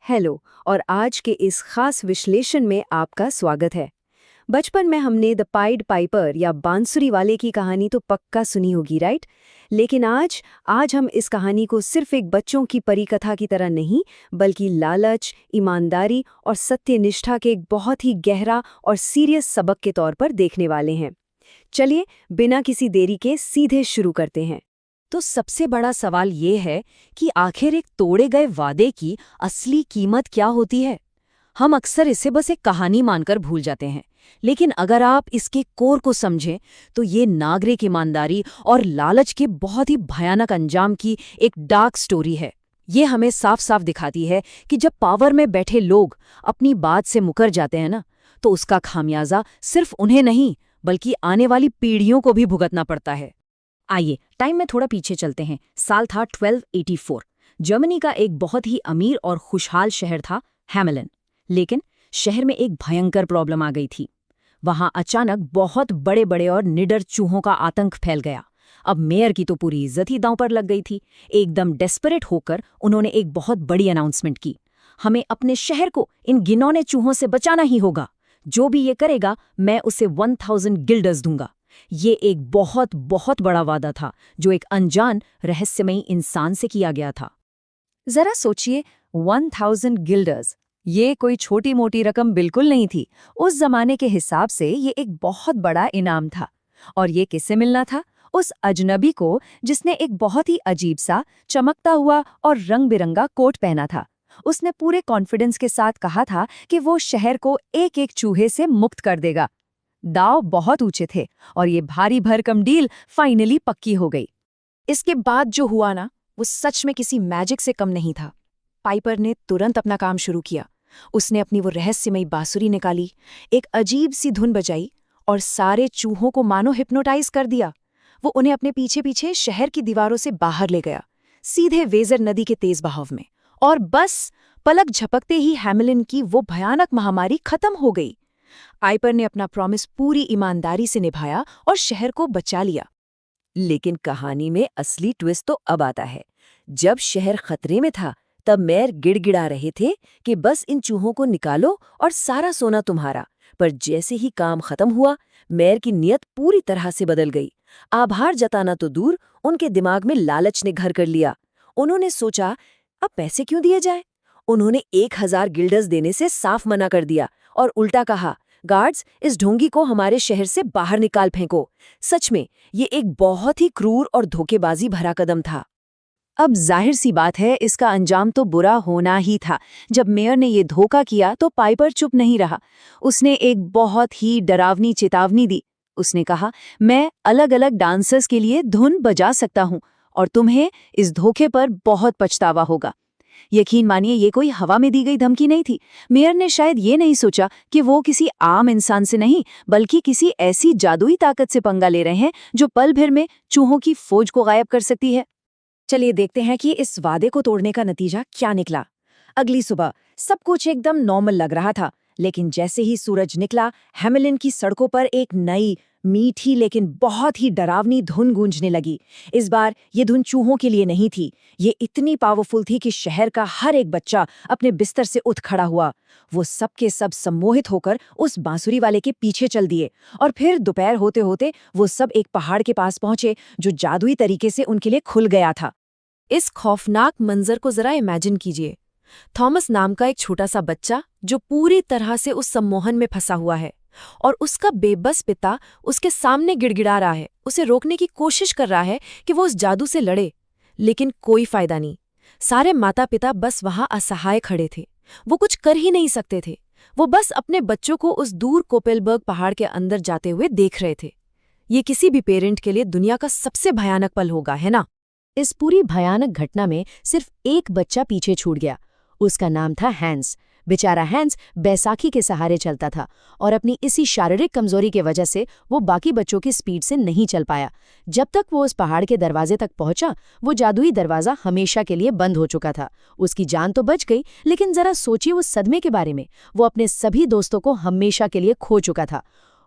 Hello. और आज के इस खास विश्लेषण में आपका स्वागत है। बचपन में हमने द पाइड पाइपर या बांसुरी वाले की कहानी तो पक्का सुनी होगी, राइट? लेकिन आज हम इस कहानी को सिर्फ एक बच्चों की परिकथा की तरह नहीं, बल्कि लालच, ईमानदारी और सत्यनिष्ठा के एक बहुत ही गहरा और सीरियस सबक के तौर पर देखने वाले हैं। चलिए, बिना किसी देरी के सीधे शुरू करते हैं। तो सबसे बड़ा सवाल ये है कि आखिर एक तोड़े गए वादे की असली कीमत क्या होती है। हम अक्सर इसे बस एक कहानी मानकर भूल जाते हैं, लेकिन अगर आप इसके कोर को समझें तो ये नागरिक ईमानदारी और लालच के बहुत ही भयानक अंजाम की एक डार्क स्टोरी है। ये हमें साफ साफ दिखाती है कि जब पावर में बैठे लोग अपनी बात से मुकर जाते हैं ना, तो उसका खामियाजा सिर्फ उन्हें नहीं बल्कि आने वाली पीढ़ियों को भी भुगतना पड़ता है। आइए टाइम में थोड़ा पीछे चलते हैं। साल था 1284। जर्मनी का एक बहुत ही अमीर और खुशहाल शहर था हैमेलन। लेकिन शहर में एक भयंकर प्रॉब्लम आ गई थी। वहां अचानक बहुत बड़े बड़े और निडर चूहों का आतंक फैल गया। अब मेयर की तो पूरी इज्जत ही दांव पर लग गई थी। एकदम डेस्परेट होकर उन्होंने एक बहुत बड़ी अनाउंसमेंट की। हमें अपने शहर को इन घिनौने चूहों से बचाना ही होगा। जो भी ये करेगा, मैं उसे 1000 गिल्डर्स दूंगा। ये एक बहुत बहुत बड़ा वादा था जो एक अनजान रहस्यमयी इंसान से किया गया था। जरा सोचिए, 1000 गिल्डर्स, ये कोई छोटी मोटी रकम बिल्कुल नहीं थी। उस जमाने के हिसाब से ये एक बहुत बड़ा इनाम था। और ये किससे मिलना था? उस अजनबी को जिसने एक बहुत ही अजीब सा चमकता हुआ और रंग बिरंगा कोट पहना था। उसने पूरे कॉन्फिडेंस के साथ कहा था कि वो शहर को एक एक चूहे से मुक्त कर देगा। दाव बहुत ऊंचे थे और ये भारी भरकम डील फाइनली पक्की हो गई। इसके बाद जो हुआ ना, वो सच में किसी मैजिक से कम नहीं था। पाइपर ने तुरंत अपना काम शुरू किया। उसने अपनी वो रहस्यमयी बांसुरी निकाली, एक अजीब सी धुन बजाई और सारे चूहों को मानो हिप्नोटाइज कर दिया। वो उन्हें अपने पीछे पीछे शहर की दीवारों से बाहर ले गया, सीधे वेजर नदी के तेज बहाव में। और बस पलक झपकते ही हैमेलन की वो भयानक महामारी खत्म हो गई। पाइपर ने अपना प्रॉमिस पूरी ईमानदारी से निभाया और शहर को बचा लिया। लेकिन कहानी में असली ट्विस्ट तो अब आता है। जब शहर खतरे में था, तब मेयर गिड़गिड़ा रहे थे कि बस इन चूहों को निकालो और सारा सोना तुम्हारा। पर जैसे ही काम खत्म हुआ, मेयर की नीयत पूरी तरह से बदल गई। आभार जताना तो दूर, उनके दिमाग में लालच ने घर कर लिया। उन्होंने सोचा, अब पैसे क्यों दिए जाए? उन्होंने 1000 गिल्डर्स देने से साफ मना कर दिया और उल्टा कहा, गार्ड्स, इस ढोंगी को हमारे शहर से बाहर निकाल फेंको। सच में ये एक बहुत ही क्रूर और धोखेबाजी भरा कदम था। अब जाहिर सी बात है, इसका अंजाम तो बुरा होना ही था। जब मेयर ने ये धोखा किया तो पाइपर चुप नहीं रहा। उसने एक बहुत ही डरावनी चेतावनी दी। उसने कहा, मैं अलग अलग डांसर्स के लिए धुन बजा सकता हूँ और तुम्हें इस धोखे पर बहुत पछतावा होगा। यकीन मानिए, ये कोई हवा में दी गई धमकी नहीं थी। मेयर ने शायद ये नहीं सोचा कि वो किसी आम इंसान से नहीं, बल्कि किसी ऐसी जादुई ताकत से पंगा ले रहे हैं जो पल भर में चूहों की फौज को गायब कर सकती है। चलिए देखते हैं कि इस वादे को तोड़ने का नतीजा क्या निकला। अगली सुबह सब कुछ एकदम नॉर्मल लग रहा था, लेकिन जैसे ही सूरज निकला, हैमेलन की सड़कों पर एक नई, मीठी लेकिन बहुत ही डरावनी धुन गूंजने लगी। इस बार ये धुन चूहों के लिए नहीं थी। ये इतनी पावरफुल थी कि शहर का हर एक बच्चा अपने बिस्तर से उठ खड़ा हुआ। वो सब के सब सम्मोहित होकर उस बांसुरी वाले के पीछे चल दिए। और फिर दोपहर होते होते वो सब एक पहाड़ के पास पहुंचे जो जादुई तरीके से उनके लिए खुल गया था। इस खौफनाक मंजर को जरा इमेजिन कीजिए। थॉमस नाम का एक छोटा सा बच्चा जो पूरी तरह से उस सम्मोहन में फंसा हुआ है, और उसका बेबस पिता उसके सामने गिड़गिड़ा रहा है, उसे रोकने की कोशिश कर रहा है कि वो उस जादू से लड़े। लेकिन कोई फायदा नहीं। सारे माता पिता बस वहां असहाय खड़े थे। वो कुछ कर ही नहीं सकते थे। वो बस अपने बच्चों को उस दूर कोपेलबर्ग पहाड़ के अंदर जाते हुए देख रहे थे। ये किसी भी पेरेंट के लिए दुनिया का सबसे भयानक पल होगा, है ना? इस पूरी भयानक घटना में सिर्फ एक बच्चा पीछे छूट गया। उसका नाम था हैंस। बेचारा हैंस बैसाखी के सहारे चलता था और अपनी इसी शारीरिक कमजोरी की वजह से वो बाकी बच्चों की स्पीड से नहीं चल पाया। जब तक वो उस पहाड़ के दरवाजे तक पहुंचा, वो जादुई दरवाजा हमेशा के लिए बंद हो चुका था। उसकी जान तो बच गई, लेकिन जरा सोचिए उस सदमे के बारे में। वो अपने सभी दोस्तों को हमेशा के लिए खो चुका था।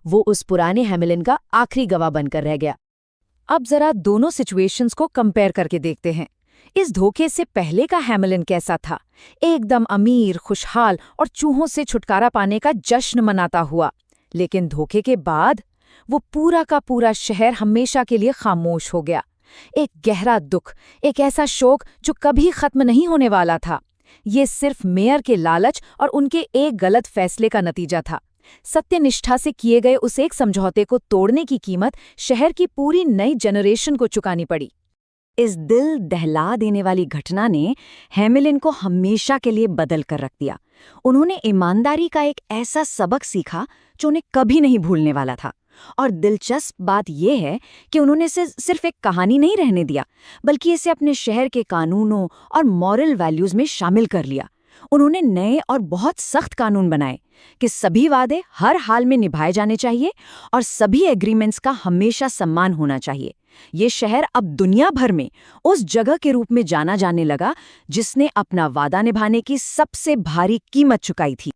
वो उस पुराने हैमेलन का आखिरी गवाह बनकर रह गया। अब जरा दोनों सिचुएशंस को कंपेयर करके देखते हैं। इस धोखे से पहले का हैमिलन कैसा था? एकदम अमीर, खुशहाल और चूहों से छुटकारा पाने का जश्न मनाता हुआ। लेकिन धोखे के बाद वो पूरा का पूरा शहर हमेशा के लिए खामोश हो गया। एक गहरा दुख, एक ऐसा शोक जो कभी खत्म नहीं होने वाला था। ये सिर्फ मेयर के लालच और उनके एक गलत फैसले का नतीजा था। सत्यनिष्ठा से किए गए उस एक समझौते को तोड़ने की कीमत शहर की पूरी नई जनरेशन को चुकानी पड़ी। इस दिल दहला देने वाली घटना ने हैमिलन को हमेशा के लिए बदल कर रख दिया। उन्होंने ईमानदारी का एक ऐसा सबक सीखा जो उन्हें कभी नहीं भूलने वाला था। और दिलचस्प बात यह है कि उन्होंने इसे सिर्फ एक कहानी नहीं रहने दिया, बल्कि इसे अपने शहर के कानूनों और मॉरल वैल्यूज में शामिल कर लिया। उन्होंने नए और बहुत सख्त कानून बनाए कि सभी वादे हर हाल में निभाए जाने चाहिए और सभी एग्रीमेंट्स का हमेशा सम्मान होना चाहिए। ये शहर अब दुनिया भर में उस जगह के रूप में जाना जाने लगा जिसने अपना वादा निभाने की सबसे भारी कीमत चुकाई थी।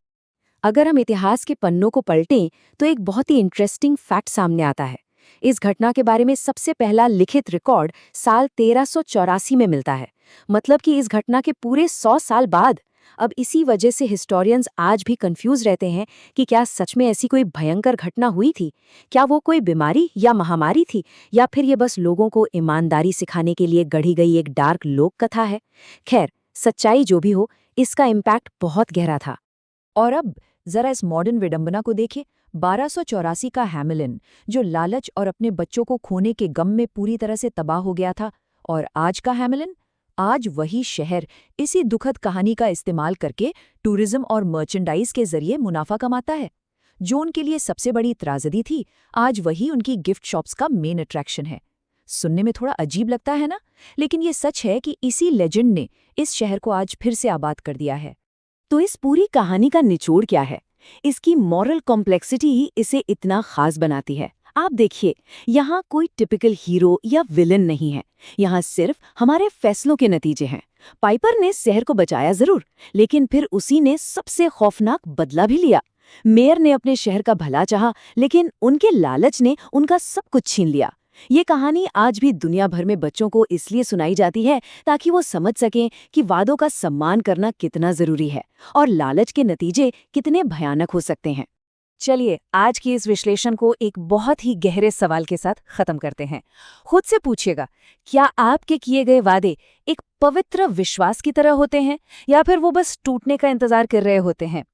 अगर हम इतिहास के पन्नों को पलटें तो एक बहुत ही इंटरेस्टिंग फैक्ट सामने आता है। इस घटना के बारे में सबसे पहला लिखित रिकॉर्ड साल 1384 में मिलता है। मतलब कि इस घटना के पूरे 100 साल बाद। अब इसी वजह से हिस्टोरियंस आज भी कंफ्यूज रहते हैं कि क्या सच में ऐसी कोई भयंकर घटना हुई थी, क्या वो कोई बीमारी या महामारी थी, या फिर ये बस लोगों को ईमानदारी सिखाने के लिए गढ़ी गई एक डार्क लोक कथा है। खैर, सच्चाई जो भी हो, इसका इम्पैक्ट बहुत गहरा था। और अब जरा इस मॉडर्न विडंबना को देखिए। 1284 का हैमिलन, जो लालच और अपने बच्चों को खोने के गम में पूरी तरह से तबाह हो गया था, और आज का हैमिलन, आज वही शहर इसी दुखद कहानी का इस्तेमाल करके टूरिज्म और मर्चेंडाइज के जरिए मुनाफा कमाता है। जो उनके लिए सबसे बड़ी त्रासदी थी, आज वही उनकी गिफ्ट शॉप्स का मेन अट्रैक्शन है। सुनने में थोड़ा अजीब लगता है ना, लेकिन ये सच है कि इसी लेजेंड ने इस शहर को आज फिर से आबाद कर दिया है। तो इस पूरी कहानी का निचोड़ क्या है? इसकी मॉरल कॉम्प्लेक्सिटी ही इसे इतना खास बनाती है। आप देखिए, यहाँ कोई टिपिकल हीरो या विलन नहीं है। यहाँ सिर्फ हमारे फैसलों के नतीजे हैं। पाइपर ने शहर को बचाया जरूर, लेकिन फिर उसी ने सबसे खौफनाक बदला भी लिया। मेयर ने अपने शहर का भला चाहा, लेकिन उनके लालच ने उनका सब कुछ छीन लिया। ये कहानी आज भी दुनिया भर में बच्चों को इसलिए सुनाई जाती है ताकि वो समझ सकें कि वादों का सम्मान करना कितना जरूरी है और लालच के नतीजे कितने भयानक हो सकते हैं। चलिए, आज की इस विश्लेषण को एक बहुत ही गहरे सवाल के साथ खत्म करते हैं। खुद से पूछिएगा, क्या आपके किए गए वादे एक पवित्र विश्वास की तरह होते हैं, या फिर वो बस टूटने का इंतजार कर रहे होते हैं?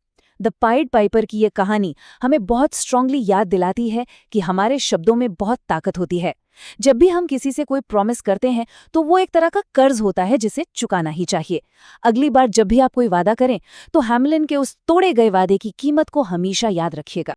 द पाइड पाइपर की ये कहानी हमें बहुत स्ट्रांगली याद दिलाती है कि हमारे शब्दों में बहुत ताकत होती है। जब भी हम किसी से कोई प्रॉमिस करते हैं तो वो एक तरह का कर्ज होता है जिसे चुकाना ही चाहिए। अगली बार जब भी आप कोई वादा करें तो हैमिलन के उस तोड़े गए वादे की कीमत को हमेशा याद रखिएगा।